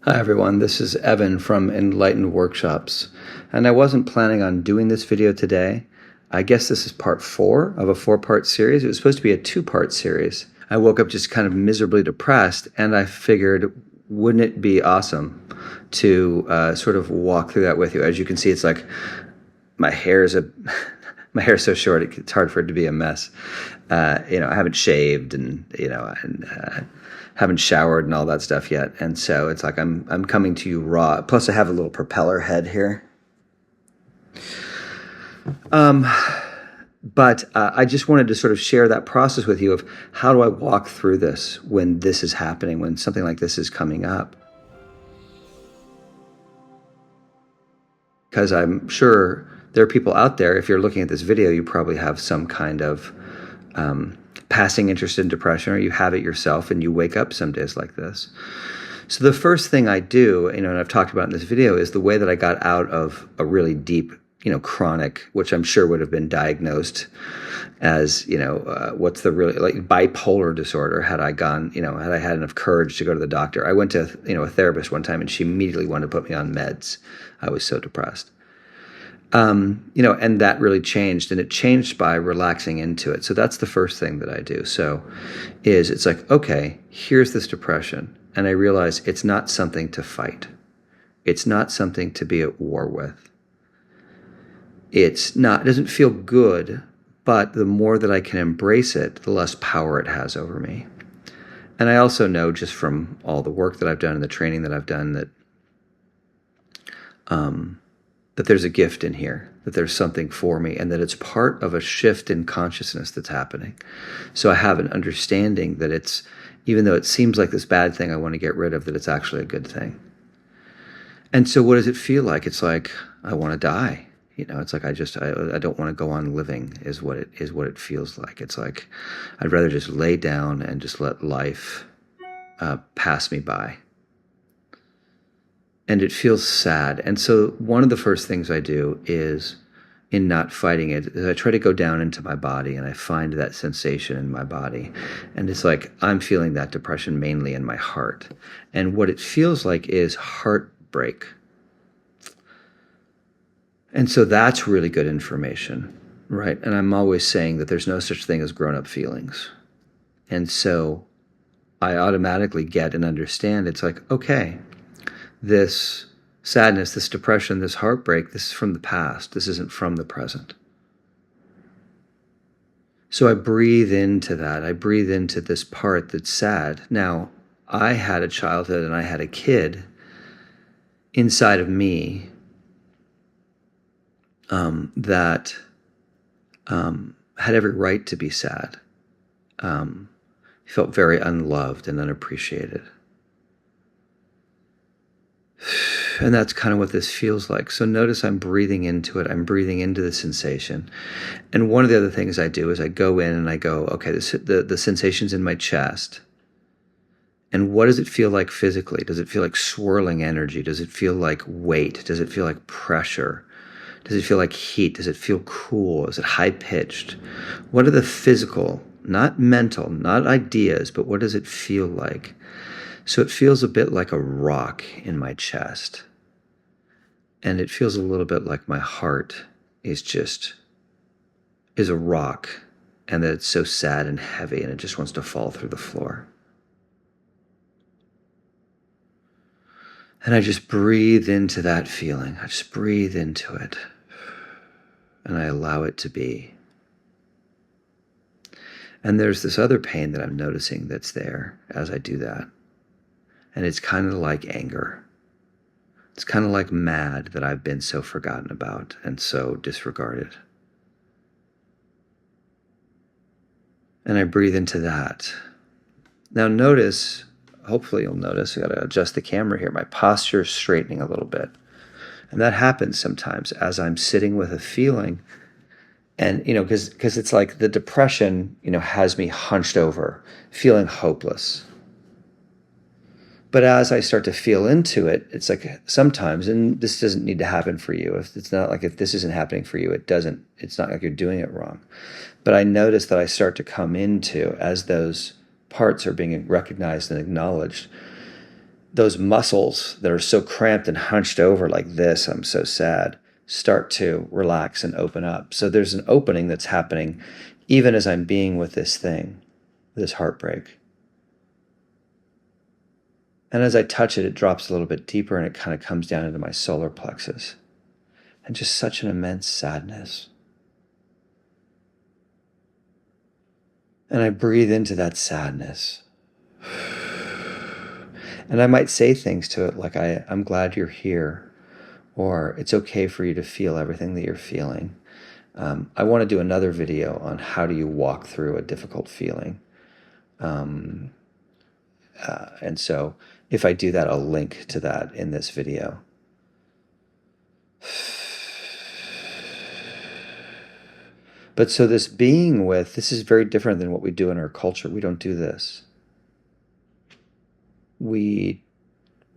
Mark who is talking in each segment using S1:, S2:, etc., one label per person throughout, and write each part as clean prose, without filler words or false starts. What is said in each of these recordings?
S1: Hi everyone, this is Evan from Enlightened Workshops, and I wasn't planning on doing this video today. I guess this is part 4 of a 4-part series. It was supposed to be a 2-part series. I woke up just kind of miserably depressed, and I figured, wouldn't it be awesome to sort of walk through that with you? As you can see, it's like my hair is my hair is so short, it's hard for it to be a mess. I haven't shaved and haven't showered and all that stuff yet, and so it's like I'm coming to you raw. Plus, I have a little propeller head here. But I just wanted to sort of share that process with you of how do I walk through this when this is happening, when something like this is coming up. Because I'm sure there are people out there, if you're looking at this video, you probably have some kind of passing interest in depression, or you have it yourself and you wake up some days like this. So the first thing I do, and I've talked about in this video, is the way that I got out of a really deep, chronic, which I'm sure would have been diagnosed as, what's the really, like, bipolar disorder had I gone, had I had enough courage to go to the doctor. I went to, a therapist one time and she immediately wanted to put me on meds. I was so depressed. And that really changed, and it changed by relaxing into it. So that's the first thing that I do. So it's like, okay, here's this depression. And I realize it's not something to fight. It's not something to be at war with. It doesn't feel good, but the more that I can embrace it, the less power it has over me. And I also know just from all the work that I've done and the training that I've done that there's a gift in here, that there's something for me, and that it's part of a shift in consciousness that's happening. So I have an understanding that it's, even though it seems like this bad thing I want to get rid of, that it's actually a good thing. And so what does it feel like? It's like, I want to die. It's like I don't want to go on living is what it feels like. It's like I'd rather just lay down and just let life pass me by. And it feels sad. And so one of the first things I do is, in not fighting it, is I try to go down into my body and I find that sensation in my body. And it's like I'm feeling that depression mainly in my heart. And what it feels like is heartbreak. And so that's really good information, right? And I'm always saying that there's no such thing as grown-up feelings. And so I automatically get and understand it's like, okay, this sadness, this depression, this heartbreak, this is from the past. This isn't from the present. So I breathe into that. I breathe into this part that's sad. Now, I had a childhood and I had a kid inside of me that had every right to be sad. He felt very unloved and unappreciated. And that's kind of what this feels like. So notice I'm breathing into it. I'm breathing into the sensation. And one of the other things I do is I go in and I go, okay, the sensation's in my chest. And what does it feel like physically? Does it feel like swirling energy? Does it feel like weight? Does it feel like pressure? Does it feel like heat? Does it feel cool? Is it high-pitched? What are the physical, not mental, not ideas, but what does it feel like? So it feels a bit like a rock in my chest. And it feels a little bit like my heart is a rock, and that it's so sad and heavy and it just wants to fall through the floor. And I just breathe into that feeling. I just breathe into it. And I allow it to be. And there's this other pain that I'm noticing that's there as I do that. And it's kind of like anger. It's kind of like mad that I've been so forgotten about and so disregarded. And I breathe into that. Now notice, hopefully you'll notice, I got to adjust the camera here, my posture is straightening a little bit. And that happens sometimes as I'm sitting with a feeling. And, because it's like the depression, has me hunched over, feeling hopeless. But as I start to feel into it, it's like sometimes, and this doesn't need to happen for you. If this isn't happening for you, it's not like you're doing it wrong. But I notice that I start to come into, as those parts are being recognized and acknowledged, those muscles that are so cramped and hunched over like this, I'm so sad, start to relax and open up. So there's an opening that's happening even as I'm being with this thing, this heartbreak. And as I touch it, it drops a little bit deeper and it kind of comes down into my solar plexus. And just such an immense sadness. And I breathe into that sadness. And I might say things to it like, I'm glad you're here, or it's okay for you to feel everything that you're feeling. I want to do another video on how do you walk through a difficult feeling. And so if I do that, I'll link to that in this video. But so this being with, this is very different than what we do in our culture. We don't do this. We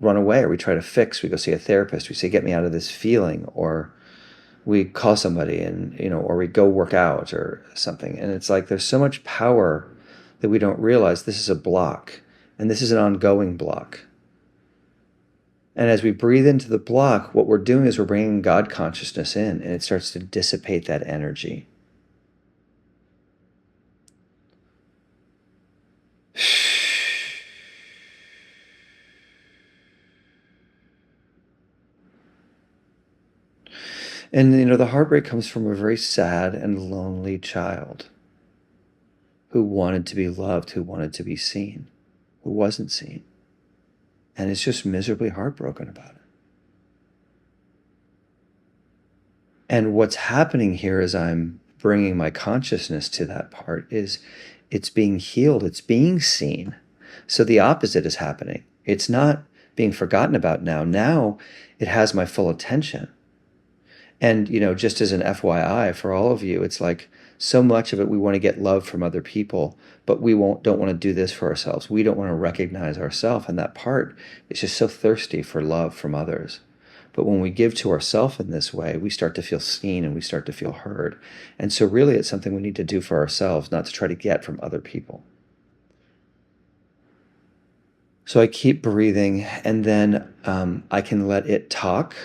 S1: run away, or we try to fix. We go see a therapist. We say, get me out of this feeling. Or we call somebody and, or we go work out or something. And it's like there's so much power that we don't realize this is a block. And this is an ongoing block. And as we breathe into the block, what we're doing is we're bringing God consciousness in, and it starts to dissipate that energy. And, the heartbreak comes from a very sad and lonely child who wanted to be loved, who wanted to be seen, who wasn't seen. And is just miserably heartbroken about it. And what's happening here as I'm bringing my consciousness to that part is it's being healed, it's being seen. So the opposite is happening. It's not being forgotten about now. Now it has my full attention. And, just as an FYI for all of you, it's like so much of it, we want to get love from other people, but we don't want to do this for ourselves. We don't want to recognize ourselves. And that part is just so thirsty for love from others. But when we give to ourselves in this way, we start to feel seen and we start to feel heard. And so really it's something we need to do for ourselves, not to try to get from other people. So I keep breathing, and then I can let it talk.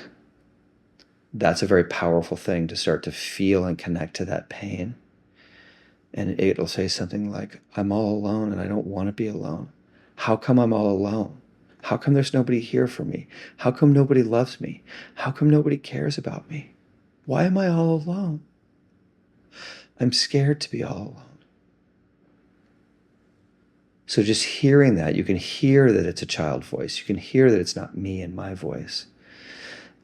S1: That's a very powerful thing, to start to feel and connect to that pain. And it'll say something like, I'm all alone and I don't want to be alone. How come I'm all alone? How come there's nobody here for me? How come nobody loves me? How come nobody cares about me? Why am I all alone? I'm scared to be all alone. So just hearing that, you can hear that it's a child voice. You can hear that it's not me and my voice.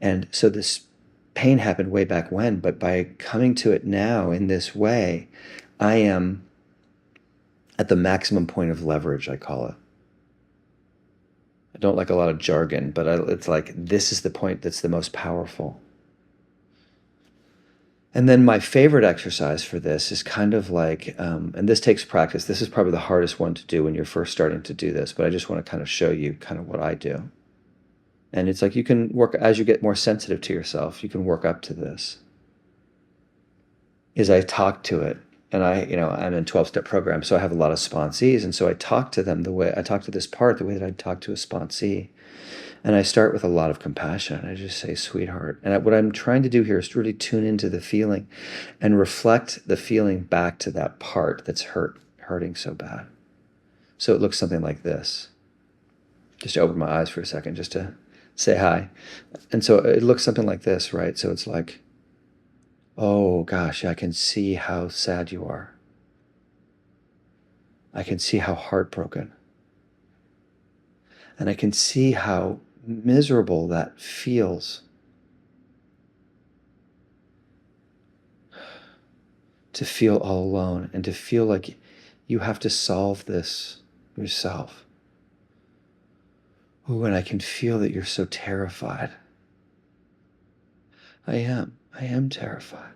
S1: And so this pain happened way back when, but by coming to it now in this way, I am at the maximum point of leverage, I call it. I don't like a lot of jargon, but it's like this is the point that's the most powerful. And then my favorite exercise for this is kind of like, and this takes practice. This is probably the hardest one to do when you're first starting to do this, but I just want to kind of show you kind of what I do. And it's like you can work, as you get more sensitive to yourself, you can work up to this. Is I talk to it. And I'm in 12-step program, so I have a lot of sponsees. And so I talk to them the way I talk to this part, the way that I'd talk to a sponsee. And I start with a lot of compassion. I just say, sweetheart. And what I'm trying to do here is to really tune into the feeling and reflect the feeling back to that part that's hurting so bad. So it looks something like this. Just to open my eyes for a second, just to say hi. And so it looks something like this, right? So it's like, oh gosh, I can see how sad you are. I can see how heartbroken. And I can see how miserable that feels. To feel all alone and to feel like you have to solve this yourself. Oh, and I can feel that you're so terrified. I am terrified.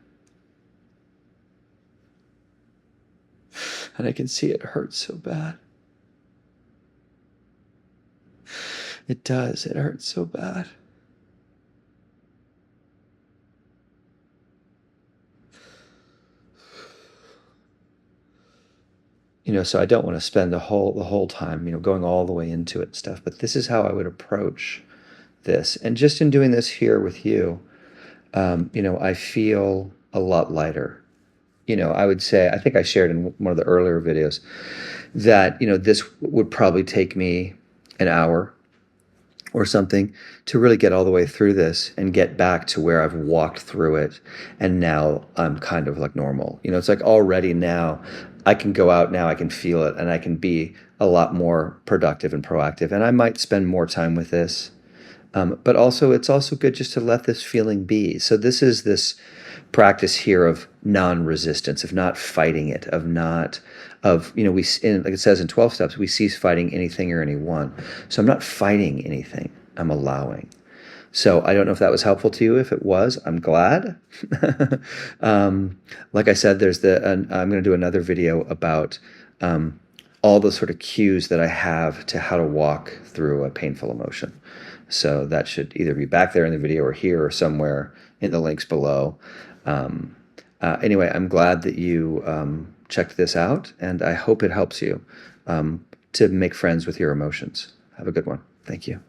S1: And I can see it hurts so bad. It does, it hurts so bad. So I don't want to spend the whole time, going all the way into it and stuff. But this is how I would approach this. And just in doing this here with you, I feel a lot lighter. I would say, I think I shared in one of the earlier videos that, this would probably take me an hour or something to really get all the way through this and get back to where I've walked through it. And now I'm kind of like normal. It's like already now I can go out now, I can feel it, and I can be a lot more productive and proactive. And I might spend more time with this. But also, it's also good just to let this feeling be. So this is this practice here of non-resistance, of not fighting it, of not, of, like it says in 12 steps, we cease fighting anything or anyone. So I'm not fighting anything, I'm allowing. So I don't know if that was helpful to you. If it was, I'm glad. Like I said, I'm going to do another video about all the sort of cues that I have to how to walk through a painful emotion. So that should either be back there in the video or here or somewhere in the links below. Anyway, I'm glad that you checked this out, and I hope it helps you to make friends with your emotions. Have a good one. Thank you.